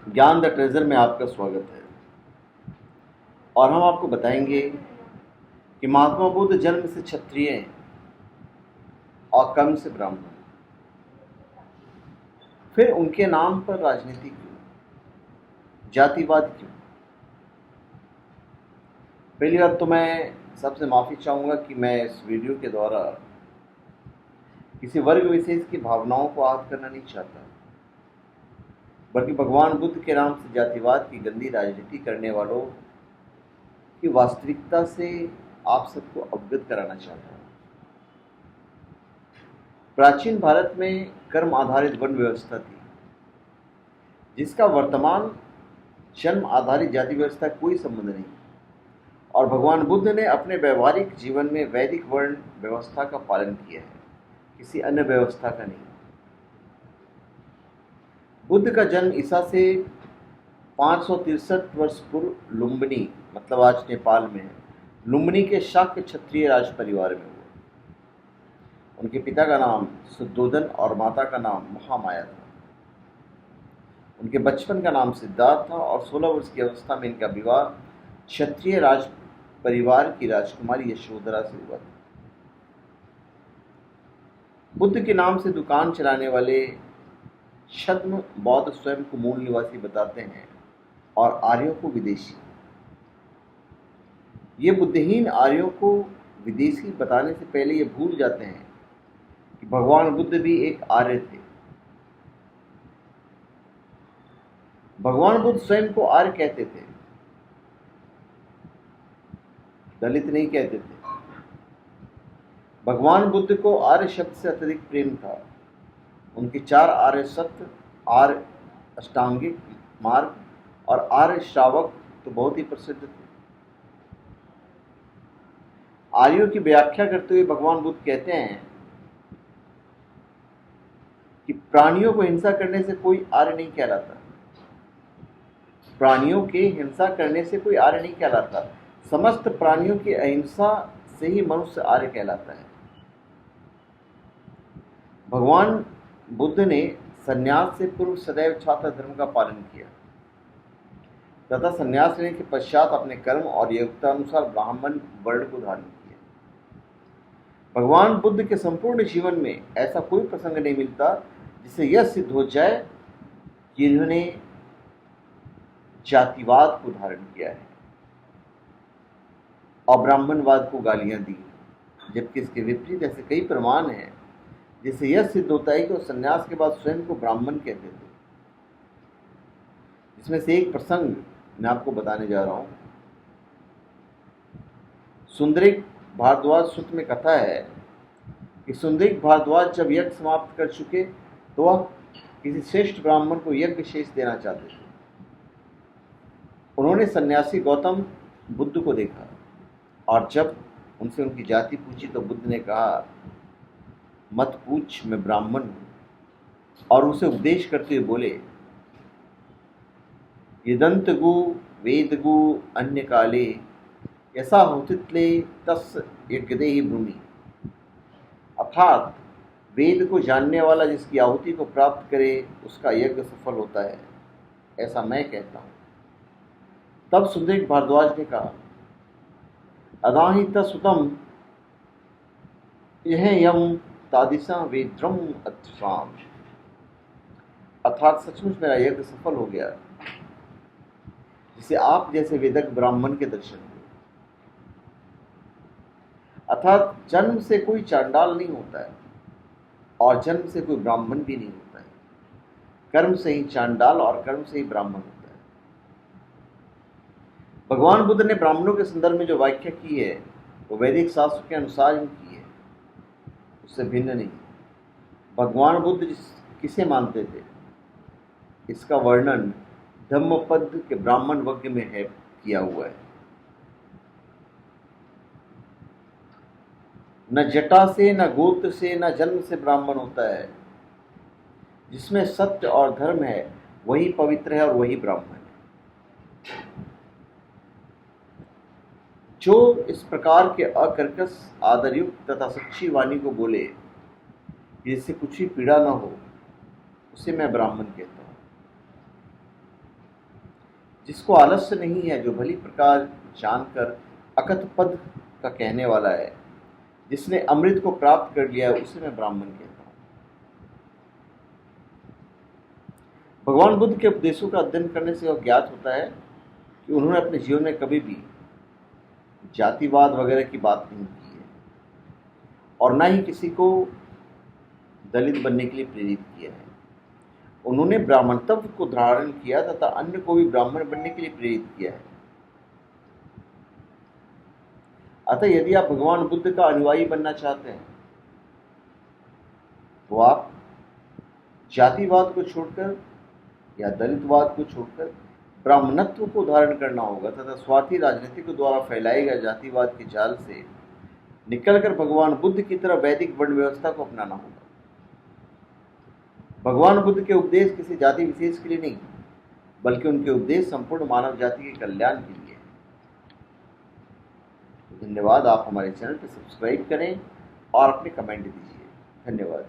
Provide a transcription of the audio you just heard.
ज्ञान the treasure में आपका स्वागत है। और हम आपको बताएंगे कि महात्मा बुद्ध जन्म से क्षत्रिय हैं और कर्म से ब्राह्मण। फिर उनके नाम पर राजनीति क्यों, जातिवाद क्यों? पहली बात तो मैं सबसे माफ़ी चाहूँगा कि मैं इस वीडियो के द्वारा किसी वर्ग विशेष की भावनाओं को आहत करना नहीं चाहता, बल्कि भगवान बुद्ध के नाम से जातिवाद की गंदी राजनीति करने वालों की वास्तविकता से आप सबको अवगत कराना चाहता हूँ। प्राचीन भारत में कर्म आधारित वर्ण व्यवस्था थी, जिसका वर्तमान जन्म आधारित जाति व्यवस्था कोई संबंध नहीं। और भगवान बुद्ध ने अपने व्यवहारिक जीवन में वैदिक वर्ण व्यवस्था का पालन किया है, किसी अन्य व्यवस्था का नहीं। बुद्ध का जन्म ईसा से 563 वर्ष पूर्व लुम्बिनी, मतलब आज नेपाल में है, लुम्बिनी के शाक्य क्षत्रिय राज परिवार में हुआ। उनके पिता का नाम शुद्धोधन और माता का नाम महामाया था। उनके बचपन का नाम सिद्धार्थ था और 16 वर्ष की अवस्था में इनका विवाह क्षत्रिय राज परिवार की राजकुमारी यशोधरा से हुआ था। बुद्ध के नाम से दुकान चलाने वाले छद्म बौद्ध स्वयं को मूल निवासी बताते हैं और आर्यों को विदेशी। ये बुद्धहीन आर्यों को विदेशी बताने से पहले ये भूल जाते हैं कि भगवान बुद्ध भी एक आर्य थे। भगवान बुद्ध स्वयं को आर्य कहते थे, दलित नहीं कहते थे। भगवान बुद्ध को आर्य शब्द से अत्यधिक प्रेम था। उनके 4 आर्य सत्य, आर्य अष्टांगिक मार्ग और आर्य श्रावक तो बहुत ही प्रसिद्ध थे। आर्यों की व्याख्या करते हुए भगवान बुद्ध कहते हैं कि प्राणियों को हिंसा करने से कोई आर्य नहीं कहलाता। प्राणियों के हिंसा करने से कोई आर्य नहीं कहलाता। समस्त प्राणियों की अहिंसा से ही मनुष्य आर्य कहलाता है। भगवान बुद्ध ने संन्यास से पूर्व सदैव छात्र धर्म का पालन किया तथा संन्यास लेने के पश्चात अपने कर्म और योग्यता अनुसार ब्राह्मण वर्ण को धारण किया। भगवान बुद्ध के संपूर्ण जीवन में ऐसा कोई प्रसंग नहीं मिलता जिससे यह सिद्ध हो जाए कि इन्होंने जातिवाद को धारण किया है और ब्राह्मणवाद को गालियां दी, जबकि इसके विपरीत ऐसे कई प्रमाण हैं जिससे यह सिद्ध होता है कि वो संन्यास के बाद स्वयं को ब्राह्मण कहते थे। इसमें से एक प्रसंग मैं आपको बताने जा रहा हूं। सुंदरिक भारद्वाज सूत्र में कथा है कि सुंदरिक भारद्वाज जब यज्ञ समाप्त कर चुके तो वह किसी श्रेष्ठ ब्राह्मण को यज्ञ शेष देना चाहते थे। उन्होंने सन्यासी गौतम बुद्ध को देखा और जब उनसे उनकी जाति पूछी तो बुद्ध ने कहा, मत पूछ, मैं ब्राह्मण हूं। और उसे उपदेश करते हुए बोले, यदंतगु वेदगु अन्य काले यसा होतित्ले तस् यज्ञदेहि भूमि। अर्थात वेद को जानने वाला जिसकी आहुति को प्राप्त करे उसका यज्ञ सफल होता है, ऐसा मैं कहता हूं। तब सुंदरिक भारद्वाज ने कहा, अदाहि तसुतम यह यम तादिशा वेद्रम अत्राम। अर्थात सचमुच मेरा यज्ञ सफल हो गया, जिसे आप जैसे वेदक ब्राह्मण के दर्शन हुए। अर्थात जन्म से कोई चांडाल नहीं होता है और जन्म से कोई ब्राह्मण भी नहीं होता है। कर्म से ही चांडाल और कर्म से ही ब्राह्मण होता है। भगवान बुद्ध ने ब्राह्मणों के संदर्भ में जो व्याख्या की है वो वैदिक शास्त्र के अनुसार ही की है, उससे भिन्न नहीं। भगवान बुद्ध किसे मानते थे इसका वर्णन धम्मपद के ब्राह्मण वज्ञ में है किया हुआ है। न जटा से, न गोत्र से, न जन्म से ब्राह्मण होता है। जिसमें सत्य और धर्म है वही पवित्र है और वही ब्राह्मण है। जो इस प्रकार के अकर्कश, आदरयुक्त तथा सच्ची वाणी को बोले जिससे कुछ भी पीड़ा न हो, उसे मैं ब्राह्मण कहता हूं। जिसको आलस्य नहीं है, जो भली प्रकार जानकर अकथ पद का कहने वाला है, जिसने अमृत को प्राप्त कर लिया है, उसे मैं ब्राह्मण कहता हूँ। भगवान बुद्ध के उपदेशों का अध्ययन करने से यह ज्ञात होता है कि उन्होंने अपने जीवन में कभी भी जातिवाद वगैरह की बात नहीं की है और ना ही किसी को दलित बनने के लिए प्रेरित किया है। उन्होंने ब्राह्मणत्व को धारण किया तथा अन्य को भी ब्राह्मण बनने के लिए प्रेरित किया है। अतः यदि आप भगवान बुद्ध का अनुयायी बनना चाहते हैं तो आप जातिवाद को छोड़कर या दलितवाद को छोड़कर ब्राह्मणत्व को धारण करना होगा तथा स्वार्थी राजनीति के द्वारा फैलाए गए जातिवाद के जाल से निकलकर भगवान बुद्ध की तरह वैदिक वर्ण व्यवस्था को अपनाना होगा। भगवान बुद्ध के उपदेश किसी जाति विशेष के लिए नहीं, बल्कि उनके उपदेश संपूर्ण मानव जाति के कल्याण के लिए है। धन्यवाद। आप हमारे चैनल पर सब्सक्राइब करें और अपने कमेंट दीजिए। धन्यवाद।